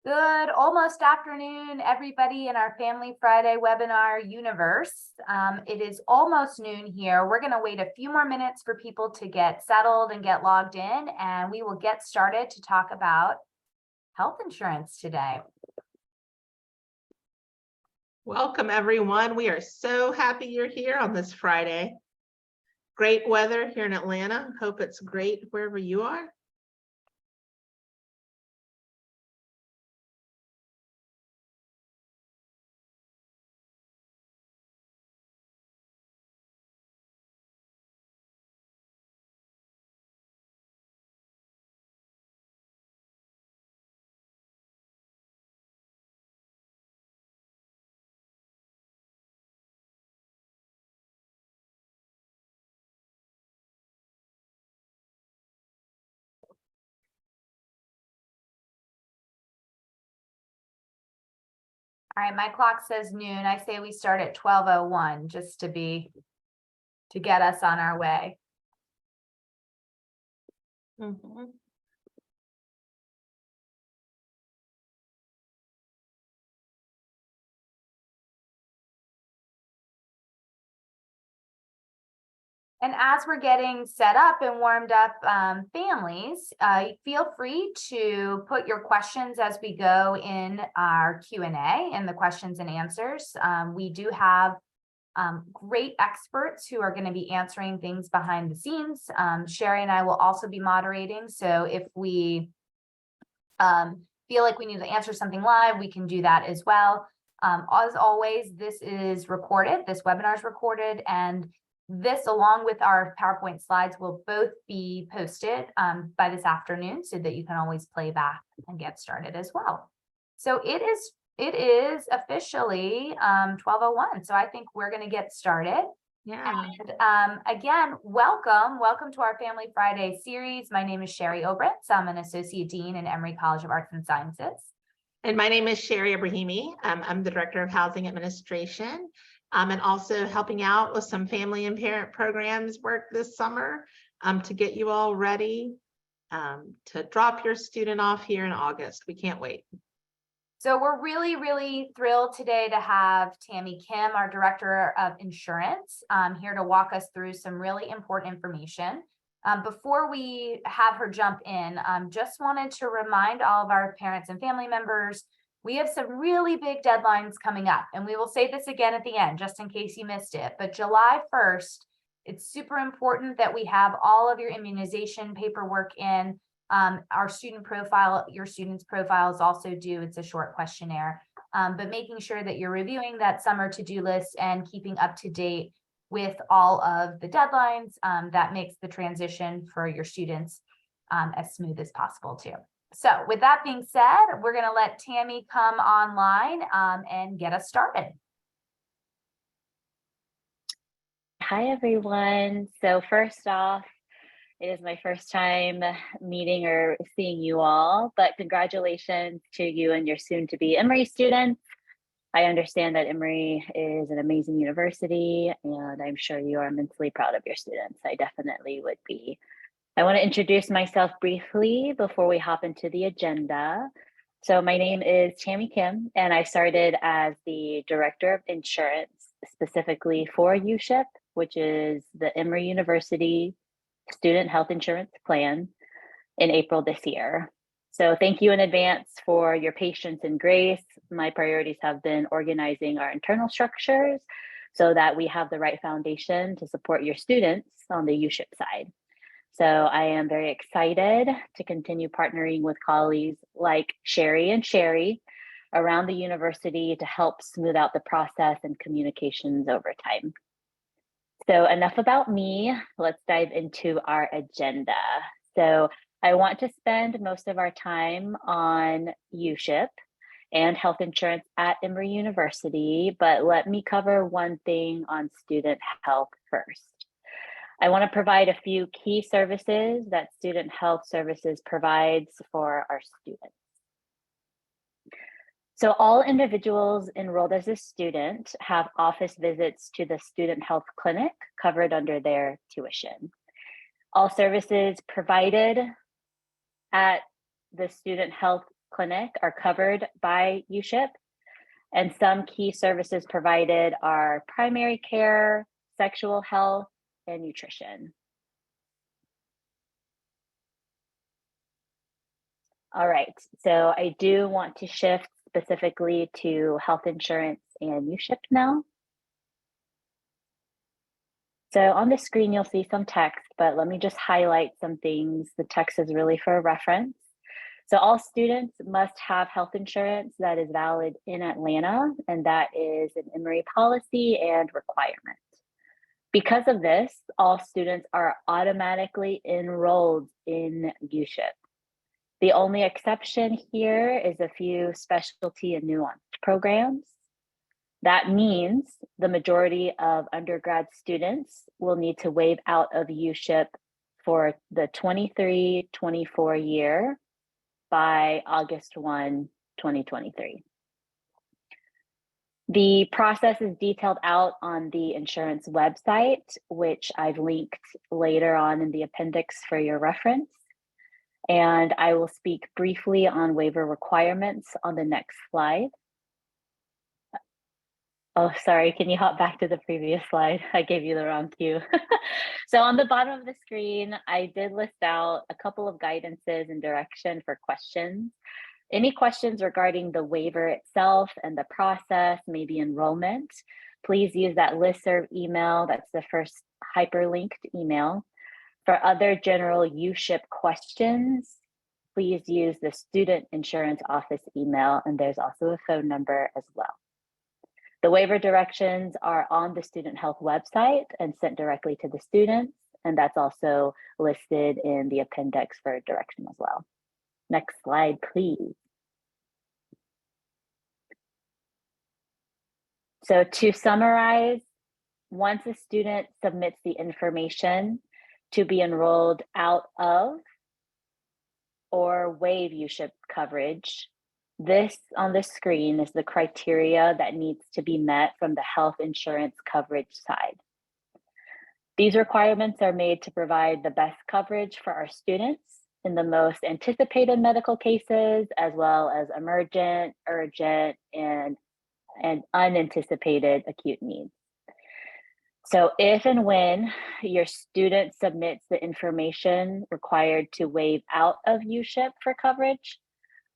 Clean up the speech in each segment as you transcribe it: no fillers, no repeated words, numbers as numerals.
Good almost afternoon, everybody in our Family Friday webinar universe. It is almost noon here. We're going to wait a few more minutes for people to get settled and get logged in, and we will get started to talk about health insurance today. Welcome, everyone. We are so happy you're here on this Friday. Great weather here in Atlanta. Hope it's great wherever you are. All right, my clock says noon. I say we start at 12:01 just to get us on our way. And as we're getting set up and warmed up, families, feel free to put your questions as we go in our Q&A and the questions and answers. We do have great experts who are going to be answering things behind the scenes. Sherry and I will also be moderating. So if we feel like we need to answer something live, we can do that as well. As always, this is recorded. This webinar is recorded, and this, along with our PowerPoint slides, will both be posted by this afternoon so that you can always play back and get started as well. So it is officially 12:01. So I think we're going to get started. Yeah. And again, welcome to our Family Friday series. My name is Sherry Obritz. I'm an associate dean in Emory College of Arts and Sciences. And my name is Sherry Ibrahimi. I'm the director of housing administration. And also helping out with some family and parent programs work this summer to get you all ready to drop your student off here in August. We can't wait. So we're really thrilled today to have Tammy Kim, our director of insurance, here to walk us through some really important information. Before we have her jump in, just wanted to remind all of our parents and family members, we have some really big deadlines coming up, and we will say this again at the end, just in case you missed it. But July 1st, it's super important that we have all of your immunization paperwork in. Our student profile, your student's profile is also due. It's a short questionnaire, but making sure that you're reviewing that summer to-do list and keeping up to date with all of the deadlines. That makes the transition for your students as smooth as possible too. So with that being said, we're going to let Tammy come online and get us started. Hi, everyone. So first off, it is my first time meeting or seeing you all, but congratulations to you and your soon-to-be Emory students. I understand that Emory is an amazing university, and I'm sure you are immensely proud of your students. I definitely would be. I want to introduce myself briefly before we hop into the agenda. So my name is Tammy Kim, and I started as the Director of Insurance, specifically for EUSHIP, which is the Emory University Student Health Insurance Plan, in April this year. So thank you in advance for your patience and grace. My priorities have been organizing our internal structures so that we have the right foundation to support your students on the EUSHIP side. So I am very excited to continue partnering with colleagues like Sherry and Sherry around the university to help smooth out the process and communications over time. So enough about me, let's dive into our agenda. So I want to spend most of our time on EUSHIP and health insurance at Emory University, but let me cover one thing on student health first. I want to provide a few key services that Student Health Services provides for our students. So all individuals enrolled as a student have office visits to the Student Health Clinic covered under their tuition. All services provided at the Student Health Clinic are covered by EUSHIP, and some key services provided are primary care, sexual health, and nutrition. All right, so I do want to shift specifically to health insurance and EUSHIP now. So on the screen, you'll see some text, but let me just highlight some things. The text is really for reference. So all students must have health insurance that is valid in Atlanta, and that is an Emory policy and requirement. Because of this, all students are automatically enrolled in EUSHIP. The only exception here is a few specialty and nuanced programs. That means the majority of undergrad students will need to waive out of EUSHIP for the 23-24 year by August 1, 2023. The process is detailed out on the insurance website, which I've linked later on in the appendix for your reference. And I will speak briefly on waiver requirements on the next slide. Oh, sorry, can you hop back to the previous slide? I gave you the wrong cue. So on the bottom of the screen, I did list out a couple of guidances and direction for questions. Any questions regarding the waiver itself and the process, maybe enrollment, please use that listserv email. That's the first hyperlinked email. For other general EUSHIP questions, please use the student insurance office email, and there's also a phone number as well. The waiver directions are on the student health website and sent directly to the students, and that's also listed in the appendix for direction as well. Next slide, please. So to summarize, once a student submits the information to be enrolled out of or waive EUSHIP coverage, this on the screen is the criteria that needs to be met from the health insurance coverage side. These requirements are made to provide the best coverage for our students in the most anticipated medical cases, as well as emergent, urgent, and unanticipated acute needs. So if and when your student submits the information required to waive out of EUSHIP for coverage,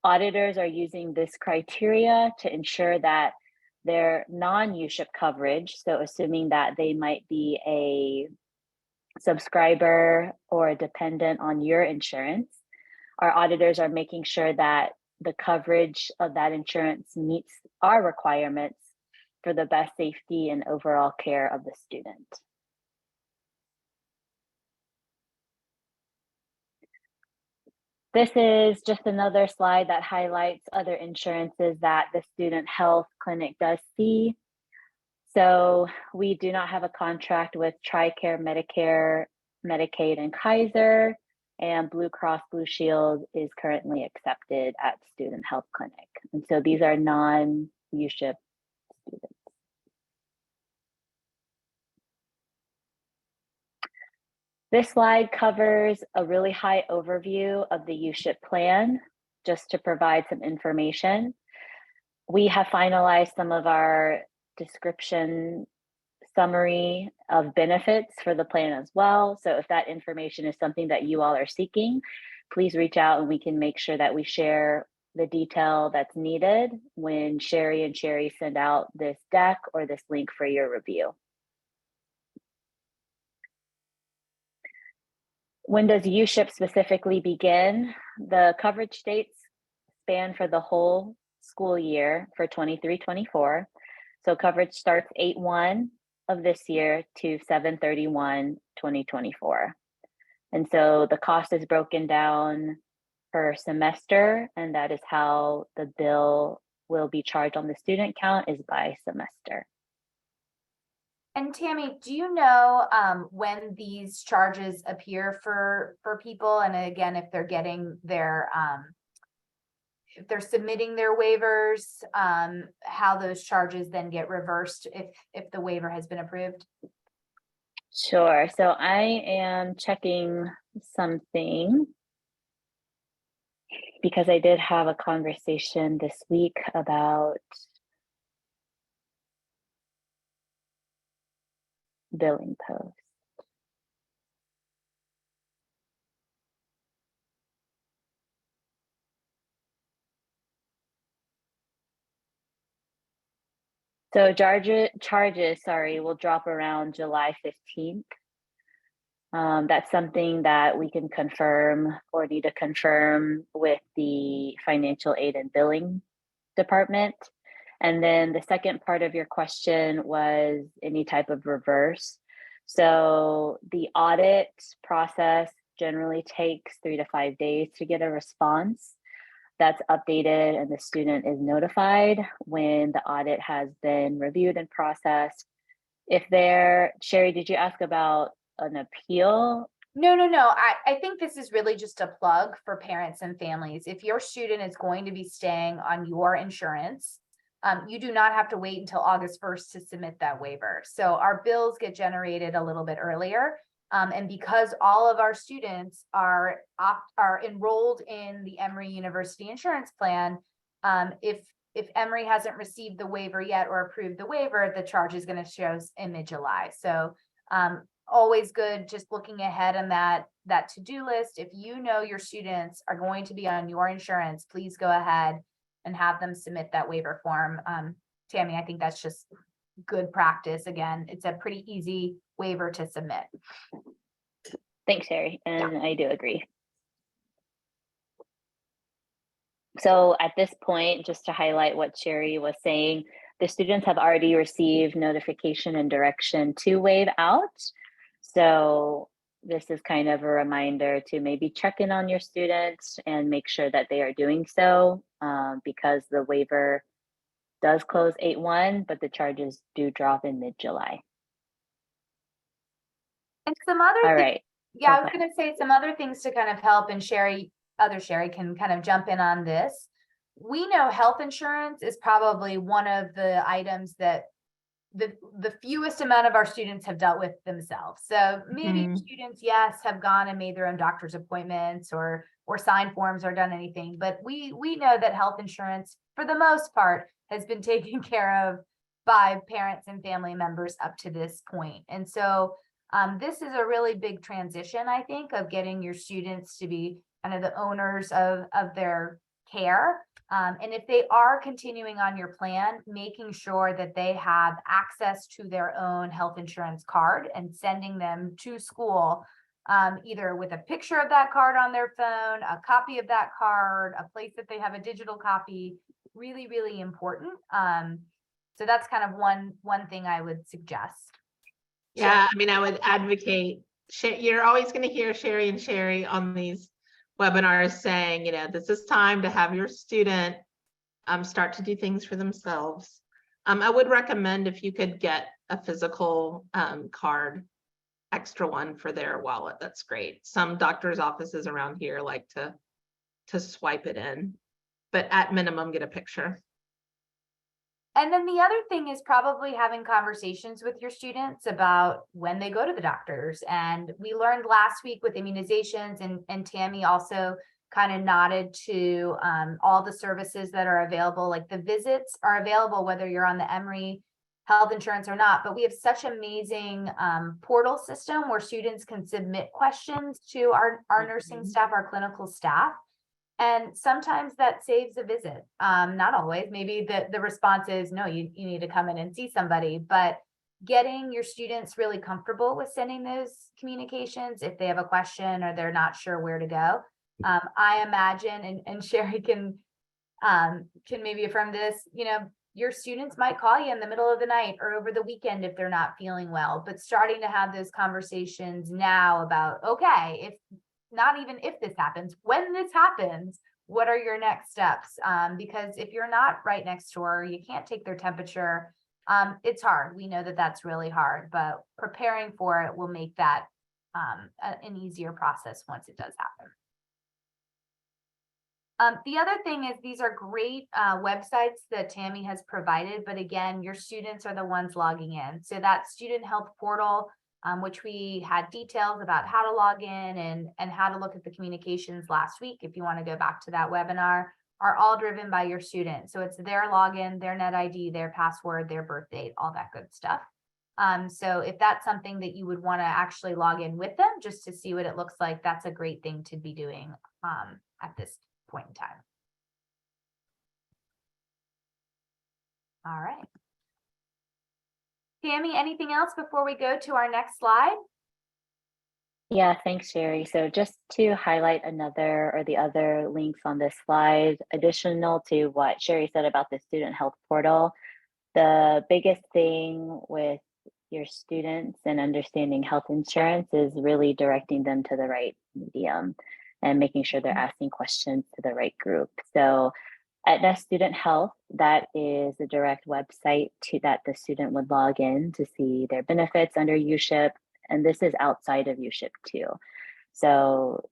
auditors are using this criteria to ensure that their non-EUSHIP coverage, so assuming that they might be a subscriber or a dependent on your insurance, our auditors are making sure that the coverage of that insurance meets our requirements for the best safety and overall care of the student. This is just another slide that highlights other insurances that the student health clinic does see. So we do not have a contract with TRICARE, Medicare, Medicaid, and Kaiser, and Blue Cross Blue Shield is currently accepted at Student Health Clinic. And so these are non-EUSHIP students. This slide covers a really high overview of the EUSHIP plan, just to provide some information. We have finalized some of our description summary of benefits for the plan as well. So if that information is something that you all are seeking, please reach out and we can make sure that we share the detail that's needed when Sherry and Sherry send out this deck or this link for your review. When does EUSHIP specifically begin? The coverage dates span for the whole school year for 23-24. So coverage starts 8/1 of this year to 7/31/2024. And so the cost is broken down per semester, and that is how the bill will be charged on the student count, is by semester. And Tammy, do you know when these charges appear for people? And again, if they're getting their, if they're submitting their waivers, how those charges then get reversed if the waiver has been approved? Sure. So I am checking something. because I did have a conversation this week about billing posts. So charges, sorry, will drop around July 15th. That's something that we can confirm or need to confirm with the financial aid and billing department. And then the second part of your question was any type of reverse. So the audit process generally takes 3 to 5 days to get a response. That's updated and the student is notified when the audit has been reviewed and processed. Sherry, did you ask about an appeal? No. I think this is really just a plug for parents and families. If your student is going to be staying on your insurance, you do not have to wait until August 1st to submit that waiver. So our bills get generated a little bit earlier. And because all of our students are enrolled in the Emory University Insurance Plan, if Emory hasn't received the waiver yet or approved the waiver, the charge is going to show in mid-July. So always good just looking ahead on that to-do list. If you know your students are going to be on your insurance, please go ahead and have them submit that waiver form. Tammy, I think that's just good practice. Again, it's a pretty easy waiver to submit. Thanks, Sherry, and I do agree. So at this point, just to highlight what Sherry was saying, the students have already received notification and direction to waive out. So this is kind of a reminder to maybe check in on your students and make sure that they are doing so, because the waiver does close 8/1, but the charges do drop in mid-July. And some other All things, right. I was going to say some other things to kind of help, and other Sherry can kind of jump in on this. We know health insurance is probably one of the items that the fewest amount of our students have dealt with themselves. So maybe students, yes, have gone and made their own doctor's appointments or signed forms or done anything, but we know that health insurance, for the most part, has been taken care of by parents and family members up to this point. And so this is a really big transition, I think, of getting your students to be kind of the owners of their care. And if they are continuing on your plan, making sure that they have access to their own health insurance card and sending them to school, either with a picture of that card on their phone, a copy of that card, a place that they have a digital copy, really, really important. So that's kind of one thing I would suggest. Yeah, I mean, I would advocate, you're always going to hear Sherry on these webinars saying, this is time to have your student start to do things for themselves. I would recommend if you could get a physical card, extra one for their wallet. That's great. Some doctor's offices around here like to swipe it in, but at minimum, get a picture. And then the other thing is probably having conversations with your students about when they go to the doctors. And we learned last week with immunizations, and Tammy also kind of nodded to all the services that are available. Like the visits are available whether you're on the Emory health insurance or not, but we have such amazing portal system where students can submit questions to our nursing staff, our clinical staff. And sometimes that saves a visit. Not always. Maybe the response is, no, you need to come in and see somebody. But getting your students really comfortable with sending those communications if they have a question or they're not sure where to go. I imagine, and Sherry can maybe affirm this, your students might call you in the middle of the night or over the weekend if they're not feeling well. But starting to have those conversations now about, okay, not even if this happens, when this happens, what are your next steps? Because if you're not right next door, you can't take their temperature. It's hard. We know that that's really hard, but preparing for it will make that an easier process once it does happen. The other thing is these are great websites that Tammy has provided, but again, your students are the ones logging in. So that student health portal, which we had details about how to log in and how to look at the communications last week. If you want to go back to that webinar, are all driven by your student. So it's their login, their net ID, their password, their birth date, all that good stuff. So if that's something that you would want to actually log in with them just to see what it looks like, that's a great thing to be doing at this point in time. All right. Tammy, anything else before we go to our next slide? Yeah, thanks, Sherry. So just to highlight the other links on this slide, additional to what Sherry said about the student health portal, the biggest thing with your students and understanding health insurance is really directing them to the right medium and making sure they're asking questions to the right group. So at Nest Student Health, that is the direct website that the student would log in to see their benefits under EUSHIP. And this is outside of EUSHIP too. So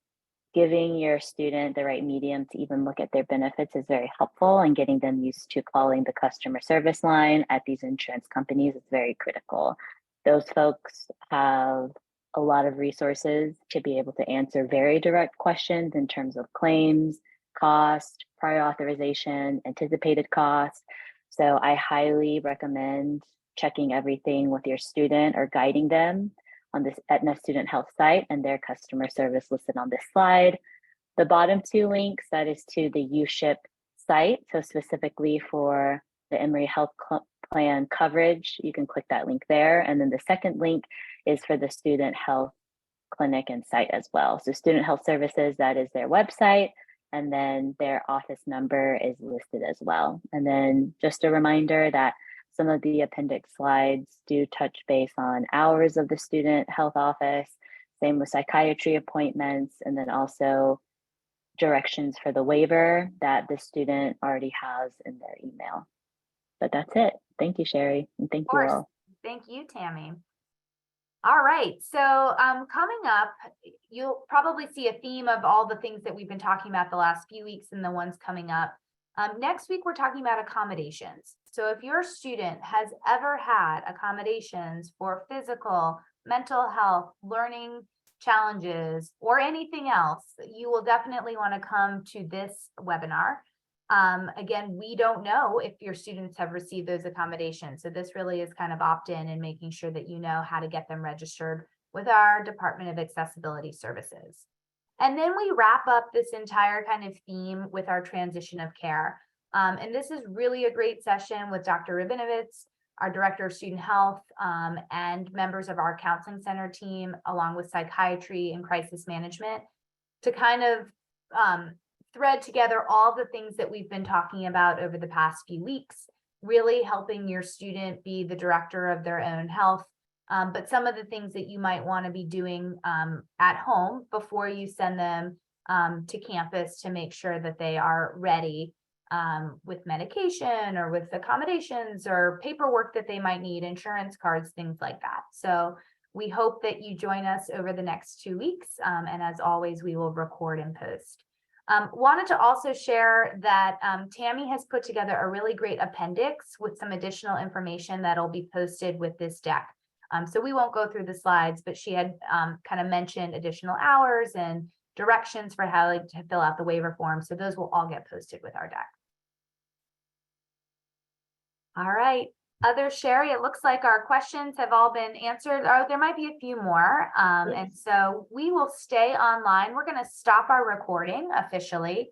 giving your student the right medium to even look at their benefits is very helpful, and getting them used to calling the customer service line at these insurance companies is very critical. Those folks have a lot of resources to be able to answer very direct questions in terms of claims, cost, prior authorization, anticipated cost. So I highly recommend checking everything with your student or guiding them on this Aetna Student Health site and their customer service listed on this slide. The bottom two links, that is to the EUSHIP site. So specifically for the Emory Health Plan coverage, you can click that link there. And then the second link is for the Student Health Clinic and site as well. So Student Health Services, that is their website. And then their office number is listed as well. And then just a reminder that some of the appendix slides do touch base on hours of the student health office, same with psychiatry appointments, and then also directions for the waiver that the student already has in their email. But that's it. Thank you, Sherry, and thank you all. Thank you, Tammy. All right, so coming up, you'll probably see a theme of all the things that we've been talking about the last few weeks and the ones coming up. Next week, we're talking about accommodations. So if your student has ever had accommodations for physical, mental health, learning challenges, or anything else, you will definitely want to come to this webinar. Again, we don't know if your students have received those accommodations. So this really is kind of opt-in and making sure that you know how to get them registered with our Department of Accessibility Services. And then we wrap up this entire kind of theme with our transition of care. And this is really a great session with Dr. Rabinovitz, our Director of Student Health, and members of our counseling center team, along with psychiatry and crisis management, to kind of thread together all the things that we've been talking about over the past few weeks, really helping your student be the director of their own health. But some of the things that you might want to be doing at home before you send them to campus to make sure that they are ready with medication or with accommodations or paperwork that they might need, insurance cards, things like that. So we hope that you join us over the next 2 weeks. And as always, we will record and post. Wanted to also share that Tammy has put together a really great appendix with some additional information that'll be posted with this deck. So we won't go through the slides, but she had kind of mentioned additional hours and directions for how to fill out the waiver form. So those will all get posted with our deck. All right. Sherry, it looks like our questions have all been answered. Or there might be a few more. And so we will stay online. We're going to stop our recording officially.